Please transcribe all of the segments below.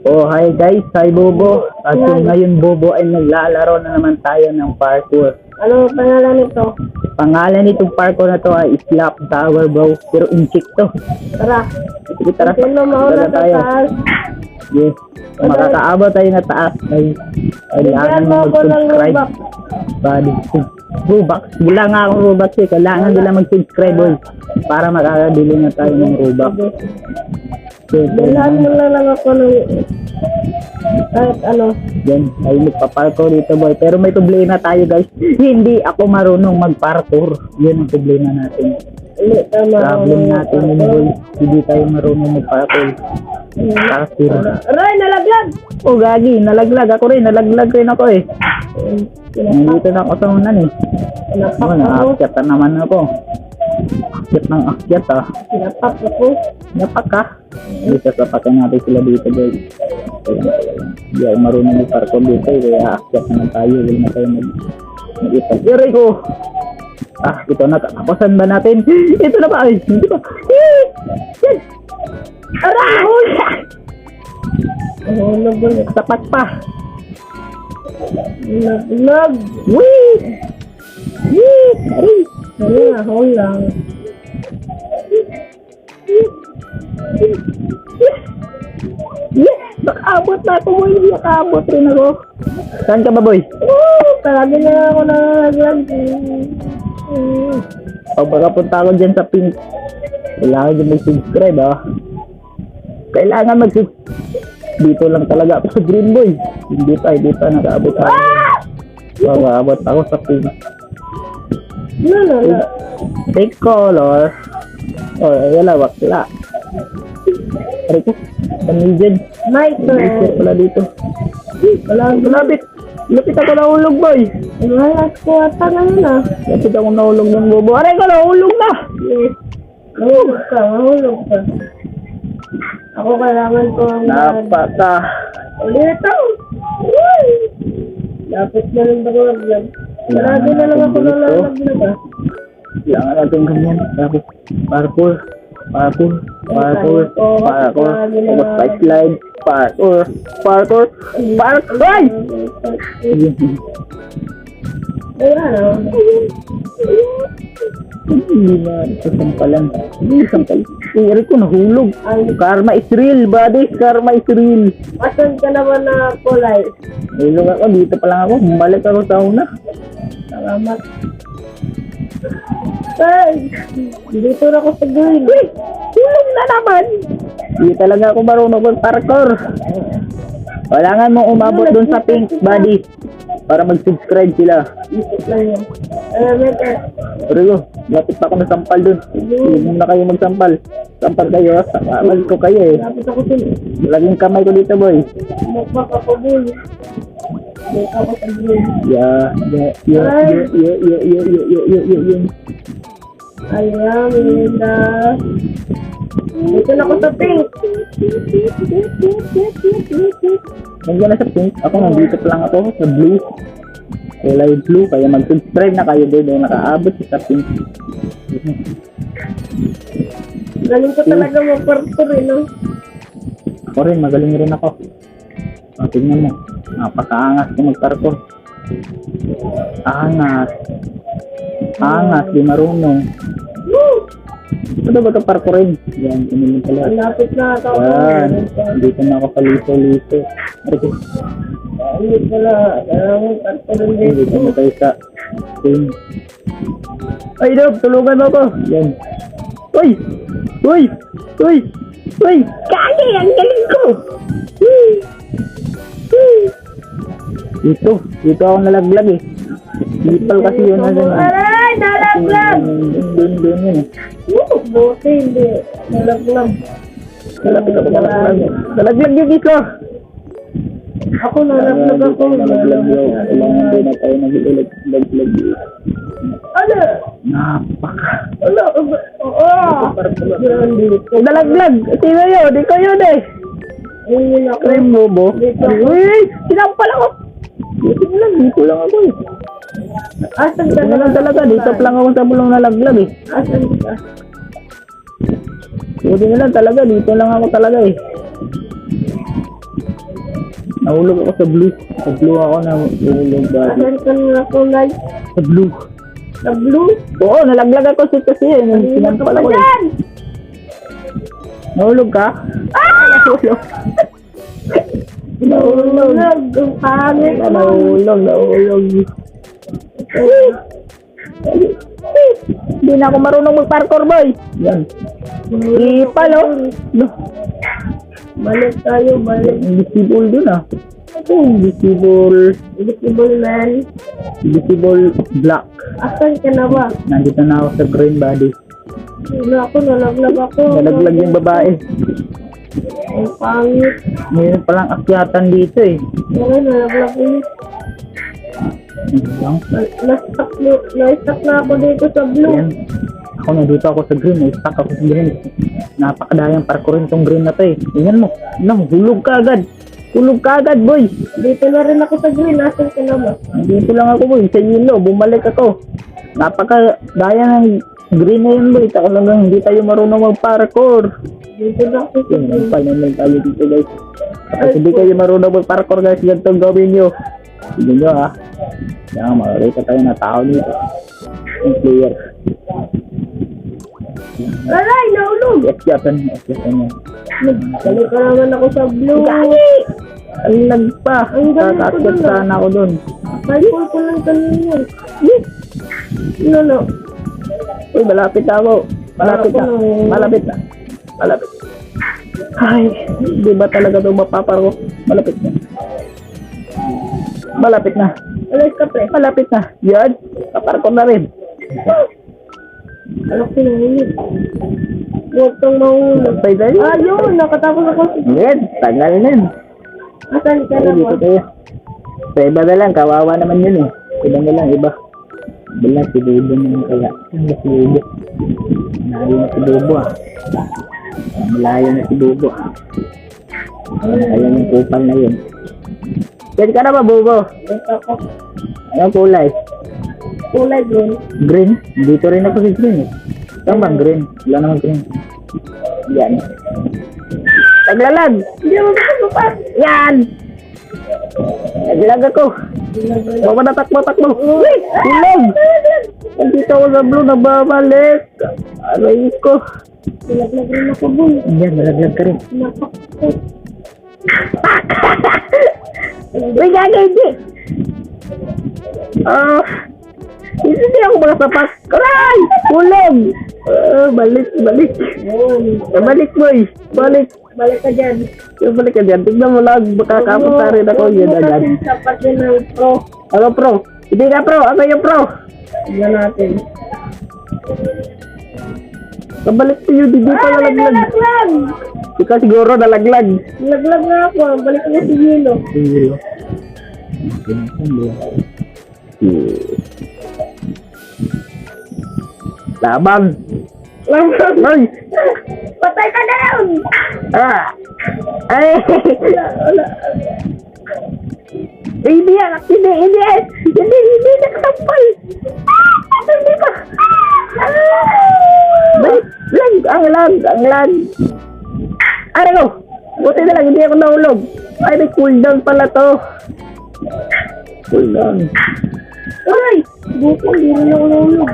Oh, hi guys, hi Bobo. At ngayon Bobo ay naglalaro na naman tayo ng parkour. Ano pangalan nito? Pangalan nitong parkour na to ay Slap Tower bro. Pero inchik to. Tara. Sige tara. Sino mauna sa tayo. taas? Yes. Kung makakaabot tayo na taas ay kailangan Bigyan mo mo ako ng mag-subscribe. Robux. Bali. Robux. Wala nga akong Robux eh. Kailangan nila mag-subscribe boy. Para makakabili na tayo ng Robux. Bilhan mo lang ako ng kahit ano. Yan, ay magpa-parkour dito boy. Pero may problema tayo guys. Hindi ako marunong mag-parkour. Yun ang problema natin. Hindi tama. Problem natin yun boy. Hindi tayo marunong mag-parkour. Parkour. Aray, nalaglag! Oh gagi, nalaglag ako rin. Nalaglag rin ako eh. Nandito na ako sa unan eh. Oh, naakyat na naman ako. Akyat ng akyat ah. Sinapak ako. Napak ka. Dito sapatin natin sila dito guys. Hindi ako marunong mag-parkour dito eh. Kaya akyat naman tayo. Huwag na tayo mag-ipat. Yari ko! Ah, ito na. Kapasan ba natin? Ito na ba? Ay, hindi ba? Yan! Aray! Hula! Nahulog ulit. Sapat pa. Nalaglag. Wee! Wee! Aray! Ano nahulang? Yes! Nakaabot na ako boy. Nakaabot rin ako. Saan ka ba boy? Talaga na ako nalaglag. O baka punta ako dyan sa pink. Kailangan dyan mag-subscribe ah. Kailangan mag-subscribe. Dito lang talaga ako sa green boy. Hindi pa nakaabot ako. Nakaabot ako sa pink. No. Take color. O wala wakla. Aray ko. Kami dyan. My Picture turn. pala dito. Malapit. Lapit ako nahulog boy. Alas ko ata ngayon ah. Lapit ako nahulog ng bobo. Aray ko nahulog na. Yes. Mahulog ka. Ako kailangan ko ang Napaka. ulit ako. Lapit na lang ako naglag. Marami na lang ako nalalaglag ah. Kailangan natin ganyan. Tapos parkour. Tapos pa-slide. Parkour. Ay! Ayan ah. Hindi na sasampalan. Iri ko nahulog. Karma is real, buddy. Karma is real. Asan ka naman na kulay? Nahulog ako. Dito pa lang ako. Balik ako sa una. Salamat. Ay! Dito na ako sa green. Uy! Hulog na naman! Hindi talaga ako marunong mag-parkour. Kailangan mo umabot dun sa pink, buddy. Para mag-subscribe sila. Isip lang yan. Pero lapit pa ako na sampal dun. Huwag na kayo magsampal. Sampal kayo, sampal ko kayo eh. Lapit ako sa Laging kamay ko dito boy. mukbak ako bull. Dito ako sa green. Ayan, Linda. Dito na ako sa pink. Nandiyan na sa pink. Ako nandito pa lang ako sa blue. Kulay blue. Kaya mag-subscribe na kayo doon. Dahil nakaabot sa pink. Galing ko talaga mag-parkour eh, no? Ako rin, magaling rin ako. O, tignan mo. Napakaangas ko mag-parkour. Angas, di marunong. Ano ba ito parkourin? Yan, tumulong pala. Malapit na ako. Yan, dito na ako palito-lito. Hindi pala. Kailangan mo parkourin dito. Dito na tayo sa pink. Ay, Dob, tulungan mo ako. Yan. Uy! Kali! Ang galing ko! Dito ako nalaglag eh. Sipal kasi yun na dyan. Aray! Nalaglag! Doon yun eh. Buti hindi. Nalaglag. Nalapit ako nalaglag. Nalaglag yung isa! Ako nalaglag ako. Nalaglag yun. Kailangan din na tayo nag-ilag. Ano? Napaka. Wala ka ba? Oo! Nalaglag! Sino yun? Di ko yun eh. Ayun ako. Crime bobo. Dito. Uy! Sinampal ako! Dito lang ako eh. Asan ka Dito lang talaga. Dito lang ako sa bulong nalaglag eh. Asan ka? Buti na lang talaga. Dito lang ako talaga eh. Nahulog ako sa blue. Sa blue ako nahulog dati. Asan ka na kulay? Sa blue. Sa blue? Oo, nalaglag ako kasi sinampal ako. Yan! Nahulog ka? Nahulog. Nahulog. Ang pangit. Nahulog. Hindi na ako marunong mag-parkour, boy. Yan. Ipal, oh. Balik tayo, balik. Invisible dun, ah. Invisible. Invisible man. Invisible black. Asan ka na ba? Nandito na ako sa green body. Wala ako, nalaglag ako. Nalaglag yung babae. Ang pangit. Ngayon palang akyatan dito, eh. Wala, nalaglag ko. Na-stuck na ako dito sa blue. Yan. Ako nandito ako sa green. Na-stuck ako sa green. Napakadayang parkourin tong green na to, eh. Tingnan mo. Hulog ka agad. Hulog ka agad, boy. Dito na rin ako sa green. Asan ka na ba? Dito lang ako, boy. Sa yellow. Bumalik ako. Napakadaya ng green na yun, boy. Ako lang hindi tayo marunong mag-parkour. Dito na ako sa Yan, green. naman tayo dito, guys. Kapag hindi kayo marunong mag-parkour, guys, ganito ang gawin nyo. Sige nyo, ha. Yan, makakita tayo na tao dito. Yung player. Aray, naulog! Akyatan yan. Balik ka naman ako sa blue. Ang lag pa. Ang galing ko Kakakyat dun, sana ako dun. Balik ko lang kanina. No. Uy, malapit na ako. Malapit na. Malapit na. Malapit. Ay, di ba talaga ito mapaparo? Malapit na. Malapit na. Alis ka, pre. Malapit na. Yan. Paparko na rin. Anak ko nahulog. Huwag kang mahulog. Pwede rin. Ayun, nakatapos ako sa... Yan. Tagal na yun. Asan ka na Ay, dito ba? tayo. Sa iba na lang. Kawawa naman yun eh. Iba na lang. Iba. Wala si Bobo naman kaya. Ano si Bobo? Malayo na si Bobo, ah. Malayo na si Bobo. Ayaw yung kupal na yun. Yan ka na ba, Bobo? Basta ako. Anong kulay? Kulay green. Green? Dito rin ako sa green eh. Saan bang green? Wala naman green. Yan. Naglalag! Hindi mo ba? Yan! Naglag ako. Baka natakbo-takbo. Uy! Tulog! Nandito ako sa blue, nababalik. Aray ko. Nalaglag rin ako, boy. Yan, nalaglag ka rin. Napakot. Uy, gaga, hindi! Hindi ako makasapak. Aray! Tulog! Balik. Balik, boy. Balik. Balik ka dyan. Balik ka dyan. Tignan mo lang. Makakapunta rin ako. Yan agad. Huwag mo kasing sapat yun ng pro. Ako pro. Hindi ka pro. Ako yung pro. Tignan natin. Kabalik ko yun. Hindi pa nalaglag. Nalaglag! Ikaw siguro nalaglag. Nalaglag nga ako. Balik ko si Yelo. Laban. Lamang. Ay! Patay ka down! Ay! Wala. Hindi yan! Hindi nakasampal! Hindi pa! Ang lag! Ano ko? Buti na lang, hindi ako nahulog. Ay, may cooldown pala to. Cooldown. Ay! Buko, hindi rin ako nahulog.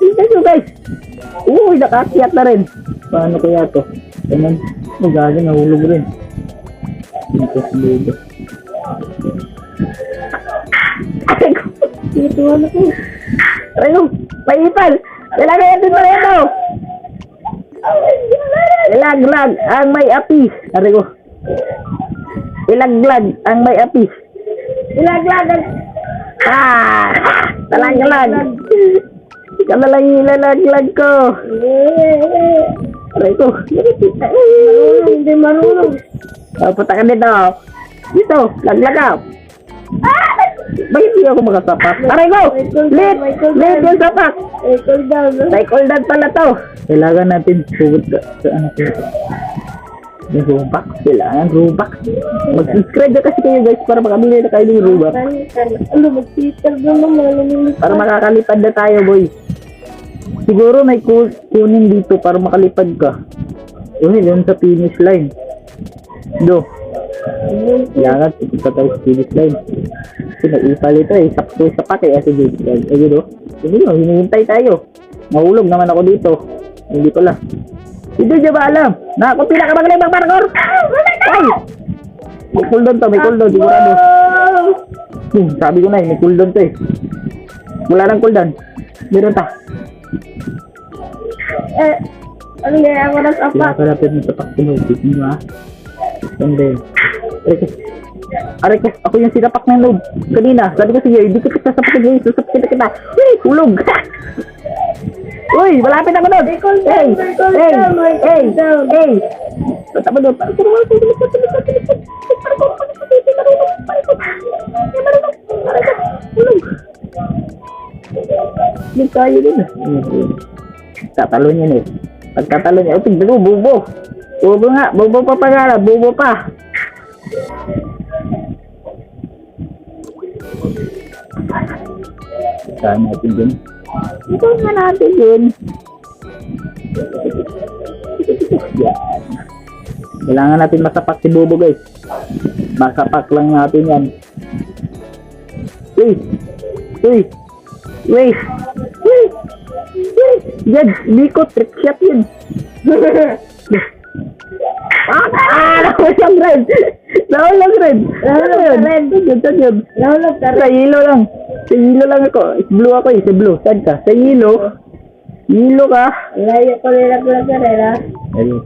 Tignan nyo, guys. Uy, nakakyat na rin. Paano kaya to? Ganun. Magaling, nahulog rin. Dito sa ludo. Ay ko! Dito ano ko. Ay ko! May ipal! Kailangan natin pa rin ito! Ilaglag ang may api! Ari ko! Ilaglag ang may api! Ilaglag ang... Talaglag! Ikaw na lang ilalaglag ko! Aray ko! Marunong, hindi marunong. Punta ka dito! Dito! Laglag ka! Bakit hindi ako makasapak? Aray ko! Lit! Lit yung sapak! Cool down. Cycle dad pala to! Kailangan natin sugod sa ano ko. Yung Robux. Kailangan Robux. Mag-subscribe na kasi kayo guys para makabili na kayo ng Robux. Ano, mag-twitter doon naman. Para makakalipad na tayo, boy. Siguro may kunin dito para makalipad ka. Uy, yun sa finish line. Do, Kailangan, pupunta tayo sa finish line. Kasi nag-ipal ito eh. Sakto sa pake. Kasi finish line. Ayun o. Hindi o, hinihintay tayo. Mahulog naman ako dito. Hindi pala. Hindi niya ba alam? Na ako pinakamagaling ng parkour! Ay! May cooldown to, may cooldown. Sigurado. Sabi ko na eh, may cooldown to eh. Wala nang cooldown. Meron ta. Ano kaya ako ng apak? Pinakalapit mo sa paktinog. Tignan mo ha. Hindi. Arekas, ako yung sinapak ng noob. Kanina, sabi ko sige, hindi kita sasapakin ngayon. Sasapakin na kita. Uy, hulog! Uy, malapit ako nun! Hey! Hey! Hey! Tama doon. Hindi tayo din. Tatalon yan eh. Pagtatalon niya, tignan mo, bubo. Bubo nga, bubo pa pagala, bubo pa. Saan natin din? Ito nga natin din. Yan. Kailangan natin masapak si Bubo guys. Masapak lang natin yan. Uy! Uy! Uy! Uy! Uy! Yan! Biko! Trick shot yun! Nahulog red! Nahulog red! Nahulog red! Nahulog ka red! Sa hilo lang! Sa hilo lang ako! Blue ako eh! Sa blue! Saan ka? Sa hilo! Hilo ka! Layo ko nila ko lang karera. Ayun.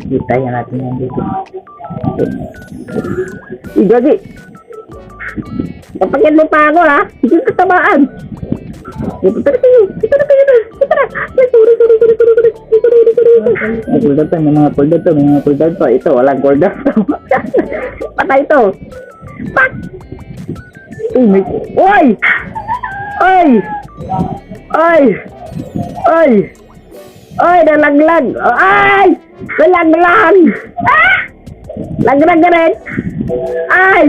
Kita natin yan dito. Igagi! Kapagyan mo pa ako ha! Hindi ka tamaan! Ito na kayo! Ito na kayo na! Ito na! Sorry! May cooldown to, may mga cooldown to, may mga cooldown to. Ito, walang cooldown to. Patay ito! Pak! Uy, may... Uy! Uy! Uy! Uy! Uy, nalaglag! Ay! Nalaglag! Ah! Laglag ka rin! Ay!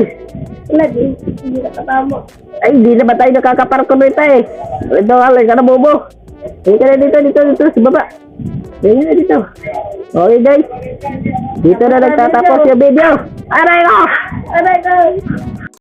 Lagi, hindi nakatama. Ay, hindi naman tayo nakakaparko nito eh. Ito, alay ka na, Bobo. Hindi ka na dito, sa baba. Hindi na dito. Okay, guys. Dito na nagtatapos yung video. Aray ko! Aray ko!